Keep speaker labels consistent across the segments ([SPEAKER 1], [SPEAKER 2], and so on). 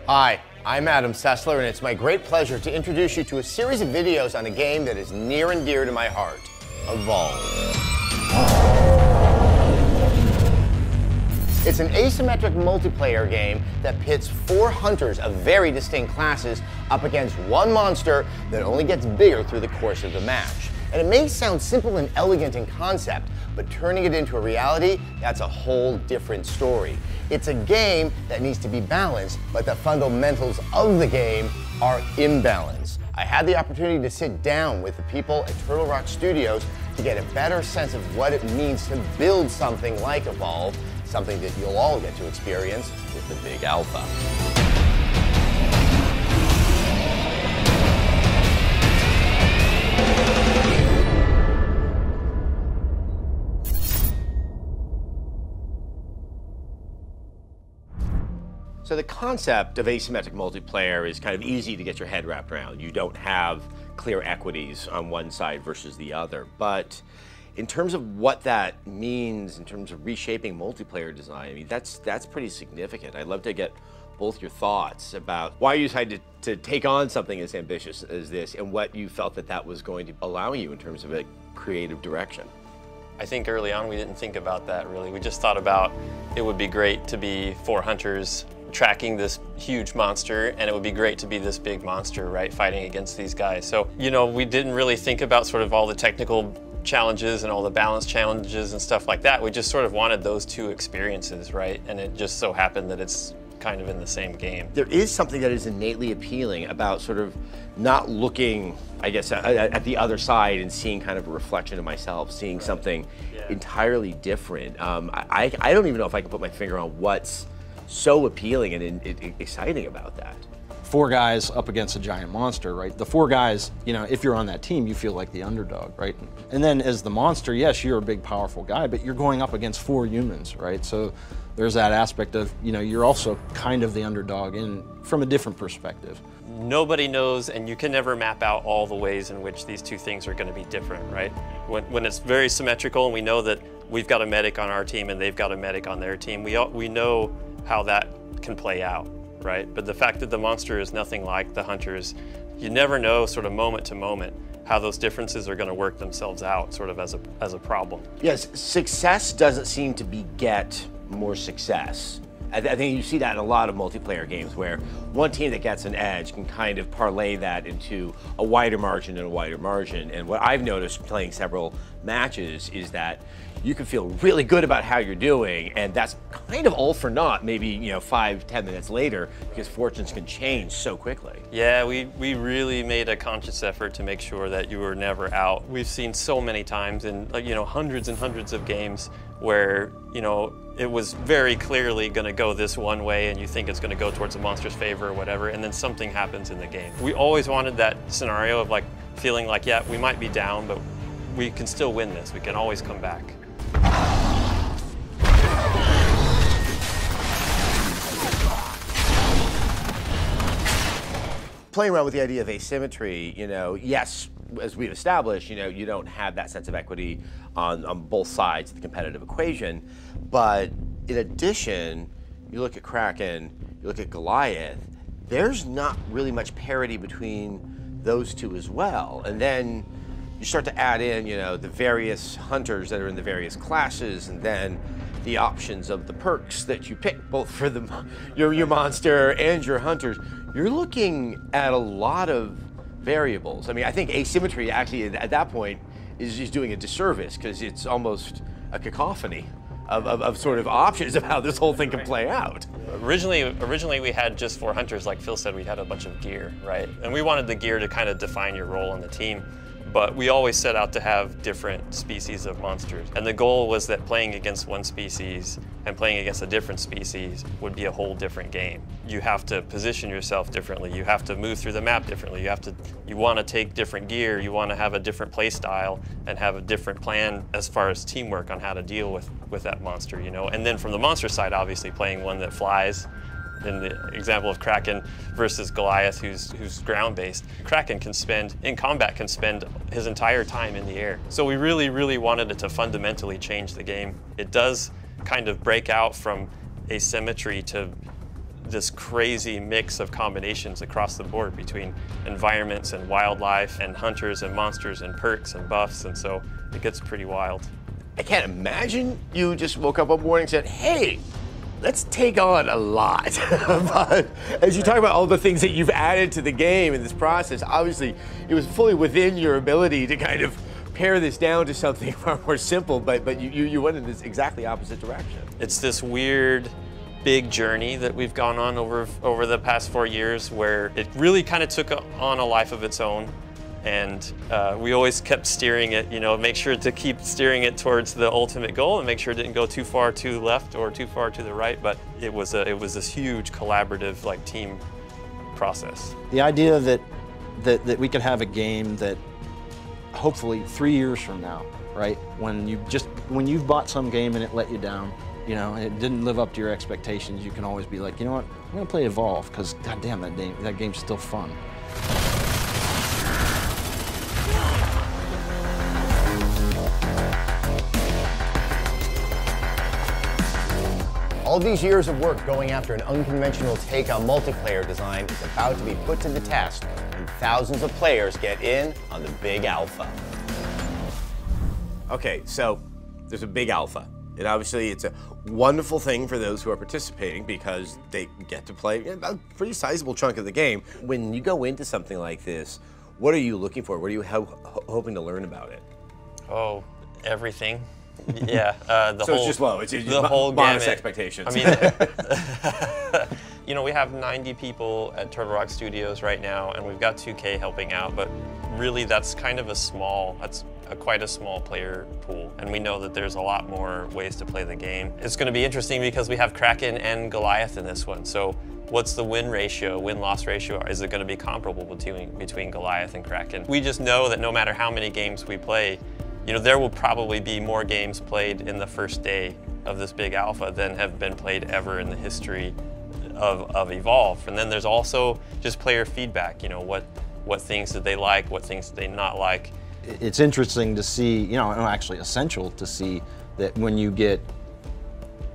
[SPEAKER 1] Hi, I'm Adam Sessler, and it's my great pleasure to introduce you to a series of videos on a game that is near and dear to my heart, Evolve. It's an asymmetric multiplayer game that pits 4 hunters of very distinct classes up against one monster that only gets bigger through the course of the match. And it may sound simple and elegant in concept, but turning it into a reality, that's a whole different story. It's a game that needs to be balanced, but the fundamentals of the game are imbalanced. I had the opportunity to sit down with the people at Turtle Rock Studios to get a better sense of what it means to build something like Evolve, something that you'll all get to experience with the Big Alpha. So the concept of asymmetric multiplayer is kind of easy to get your head wrapped around. You don't have clear equities on one side versus the other. But in terms of what that means in terms of reshaping multiplayer design, I mean, that's pretty significant. I'd love to get both your thoughts about why you decided to take on something as ambitious as this and what you felt that was going to allow you in terms of a creative direction.
[SPEAKER 2] I think early on we didn't think about that really. We just thought about it would be great to be 4 hunters tracking this huge monster, and it would be great to be this big monster, right, fighting against these guys. So, you know, we didn't really think about sort of all the technical challenges and all the balance challenges and stuff like that. We just sort of wanted those 2 experiences, right? And it just so happened that it's kind of in the same game.
[SPEAKER 1] There is something that is innately appealing about sort of not looking, I guess, at the other side and seeing kind of a reflection of myself, seeing something entirely different. I don't even know if I can put my finger on what's so appealing and exciting about that.
[SPEAKER 3] 4 guys up against a giant monster, right? The 4 guys, you know, if you're on that team, you feel like the underdog, right? And then as the monster, yes, you're a big, powerful guy, but you're going up against 4 humans, right? So there's that aspect of, you know, you're also kind of the underdog from a different perspective.
[SPEAKER 2] Nobody knows, and you can never map out all the ways in which these 2 things are going to be different, right? When it's very symmetrical and we know that we've got a medic on our team and they've got a medic on their team, we know how that can play out, right? But the fact that the monster is nothing like the hunters, you never know sort of moment to moment how those differences are going to work themselves out sort of as a problem.
[SPEAKER 1] Yes, success doesn't seem to beget more success. I think you see that in a lot of multiplayer games where one team that gets an edge can kind of parlay that into a wider margin and a wider margin. And what I've noticed playing several matches is that you can feel really good about how you're doing, and that's kind of all for naught, maybe, you know, 5-10 minutes later, because fortunes can change so quickly.
[SPEAKER 2] Yeah, we really made a conscious effort to make sure that you were never out. We've seen so many times in, like, you know, hundreds and hundreds of games where, you know, it was very clearly going to go this one way and you think it's going to go towards the monster's favor or whatever, and then something happens in the game. We always wanted that scenario of like feeling like, yeah, we might be down, but we can still win this. We can always come back.
[SPEAKER 1] Playing around with the idea of asymmetry, you know, yes, as we've established, you know, you don't have that sense of equity on both sides of the competitive equation, but in addition, you look at Kraken, you look at Goliath, there's not really much parity between those 2 as well. And then you start to add in, you know, the various hunters that are in the various classes, and then the options of the perks that you pick, both for your monster and your hunters. You're looking at a lot of variables. I mean, I think asymmetry actually at that point is just doing a disservice because it's almost a cacophony of sort of options of how this whole thing can play out.
[SPEAKER 2] Originally we had just 4 hunters, like Phil said, we had a bunch of gear, right? And we wanted the gear to kind of define your role on the team. But we always set out to have different species of monsters. And the goal was that playing against one species and playing against a different species would be a whole different game. You have to position yourself differently. You have to move through the map differently. You want to take different gear. You want to have a different play style and have a different plan as far as teamwork on how to deal with that monster, you know? And then from the monster side, obviously playing one that flies. In the example of Kraken versus Goliath, who's ground-based, Kraken in combat can spend his entire time in the air. So we really, really wanted it to fundamentally change the game. It does kind of break out from asymmetry to this crazy mix of combinations across the board between environments and wildlife and hunters and monsters and perks and buffs, and so it gets pretty wild.
[SPEAKER 1] I can't imagine you just woke up one morning and said, hey, let's take on a lot. But as you talk about all the things that you've added to the game in this process, obviously it was fully within your ability to kind of pare this down to something far more simple, but you went in this exactly opposite direction.
[SPEAKER 2] It's this weird big journey that we've gone on over the past 4 years where it really kind of took on a life of its own. And we always kept steering it, you know, make sure to keep steering it towards the ultimate goal and make sure it didn't go too far to the left or too far to the right. But it was this huge collaborative, like, team process.
[SPEAKER 3] The idea that we could have a game that hopefully 3 years from now, right, when you've bought some game and it let you down, you know, it didn't live up to your expectations, you can always be like, you know what, I'm gonna play Evolve because goddamn, that game's still fun.
[SPEAKER 4] All these years of work going after an unconventional take on multiplayer design is about to be put to the test when thousands of players get in on the big alpha.
[SPEAKER 1] Okay, so there's a big alpha. And obviously it's a wonderful thing for those who are participating because they get to play a pretty sizable chunk of the game. When you go into something like this, what are you looking for? What are you hoping to learn about it?
[SPEAKER 2] Oh, everything. Yeah,
[SPEAKER 1] so it's just low. It's
[SPEAKER 2] the whole
[SPEAKER 1] bonus
[SPEAKER 2] gamut.
[SPEAKER 1] expectations.
[SPEAKER 2] I mean, you know, we have 90 people at Turtle Rock Studios right now, and we've got 2K helping out. But really, that's kind of quite a small player pool, and we know that there's a lot more ways to play the game. It's going to be interesting because we have Kraken and Goliath in this one. So, what's the win-loss ratio? Is it going to be comparable between Goliath and Kraken? We just know that no matter how many games we play, you know, there will probably be more games played in the first day of this big alpha than have been played ever in the history of Evolve. And then there's also just player feedback, you know, what things did they like, what things did they not like.
[SPEAKER 3] It's interesting to see, you know, actually essential to see that when you get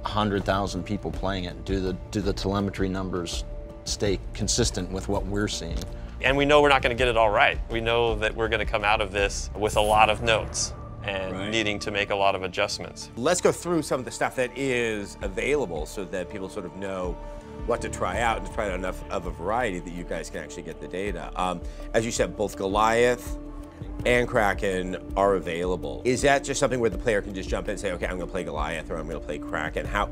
[SPEAKER 3] 100,000 people playing it, do the telemetry numbers stay consistent with what we're seeing?
[SPEAKER 2] And we know we're not going to get it all right. We know that we're going to come out of this with a lot of notes and needing to make a lot of adjustments.
[SPEAKER 1] Let's go through some of the stuff that is available so that people sort of know what to try out and to try out enough of a variety that you guys can actually get the data. As you said, both Goliath and Kraken are available. Is that just something where the player can just jump in and say, okay, I'm going to play Goliath or I'm going to play Kraken? How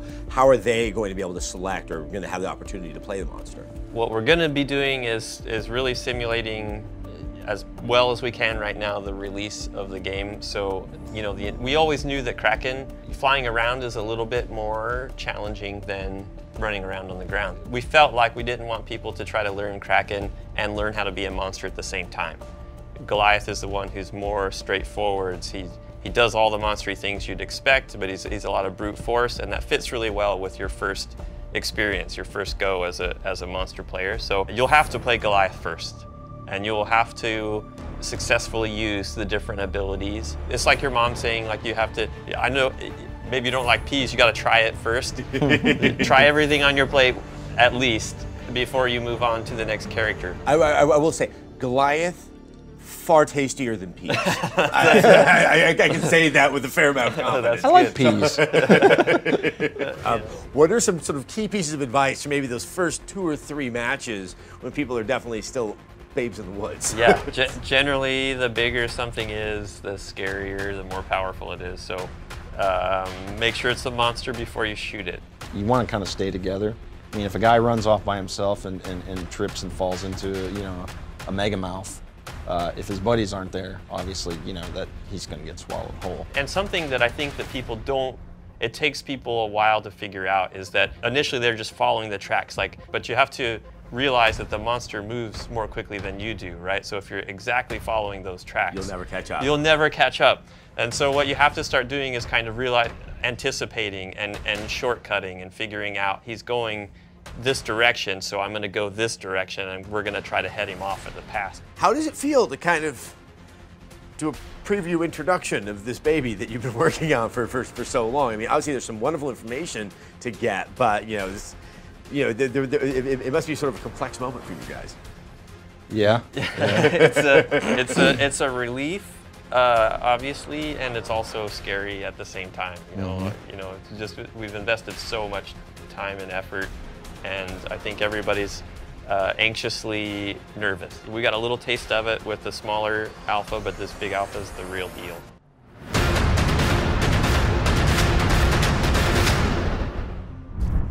[SPEAKER 1] are they going to be able to select or going to have the opportunity to play the monster?
[SPEAKER 2] What we're going to be doing is really simulating as well as we can right now the release of the game. So, you know, we always knew that Kraken flying around is a little bit more challenging than running around on the ground. We felt like we didn't want people to try to learn Kraken and learn how to be a monster at the same time. Goliath is the one who's more straightforward. He does all the monstery things you'd expect, but he's a lot of brute force, and that fits really well with your first experience, your first go as a monster player. So you'll have to play Goliath first, and you'll have to successfully use the different abilities. It's like your mom saying, like, you have to, I know maybe you don't like peas, you got to try it first. Try everything on your plate at least before you move on to the next character.
[SPEAKER 1] I will say, Goliath, far tastier than peas. I can say that with a fair amount of confidence.
[SPEAKER 3] I like peas.
[SPEAKER 1] What are some sort of key pieces of advice for maybe those first 2 or 3 matches when people are definitely still babes in the woods?
[SPEAKER 2] Yeah, generally the bigger something is, the scarier, the more powerful it is. So make sure it's a monster before you shoot it.
[SPEAKER 3] You want to kind of stay together. I mean, if a guy runs off by himself and trips and falls into, you know, a mega mouth, if his buddies aren't there, obviously, you know, that he's going to get swallowed whole.
[SPEAKER 2] And something that I think that people don't, it takes people a while to figure out is that initially they're just following the tracks, but you have to realize that the monster moves more quickly than you do, right? So if you're exactly following those tracks,
[SPEAKER 1] you'll never catch up.
[SPEAKER 2] You'll never catch up. And so what you have to start doing is kind of anticipating and shortcutting and figuring out he's going this direction, so I'm going to go this direction, and we're going to try to head him off at the pass.
[SPEAKER 1] How does it feel to kind of do a preview introduction of this baby that you've been working on for so long? I mean, obviously there's some wonderful information to get, but you know, you know, it must be sort of a complex moment for you guys.
[SPEAKER 3] Yeah.
[SPEAKER 2] It's a relief, obviously, and it's also scary at the same time. You know, it's just we've invested so much time and effort, and I think everybody's anxiously nervous. We got a little taste of it with the smaller alpha, but this big alpha is the real deal.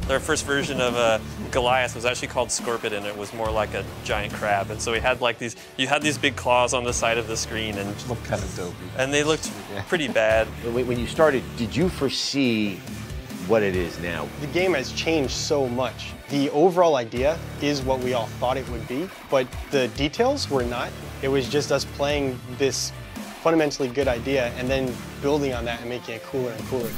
[SPEAKER 2] Our first version of Goliath was actually called Scorpion, and it was more like a giant crab. And so we had like you had these big claws on the side of the screen, and
[SPEAKER 3] Looked kind of dopey.
[SPEAKER 2] and they looked pretty bad.
[SPEAKER 1] When you started, did you foresee what it is now?
[SPEAKER 5] The game has changed so much. The overall idea is what we all thought it would be, but the details were not. It was just us playing this fundamentally good idea and then building on that and making it cooler and cooler.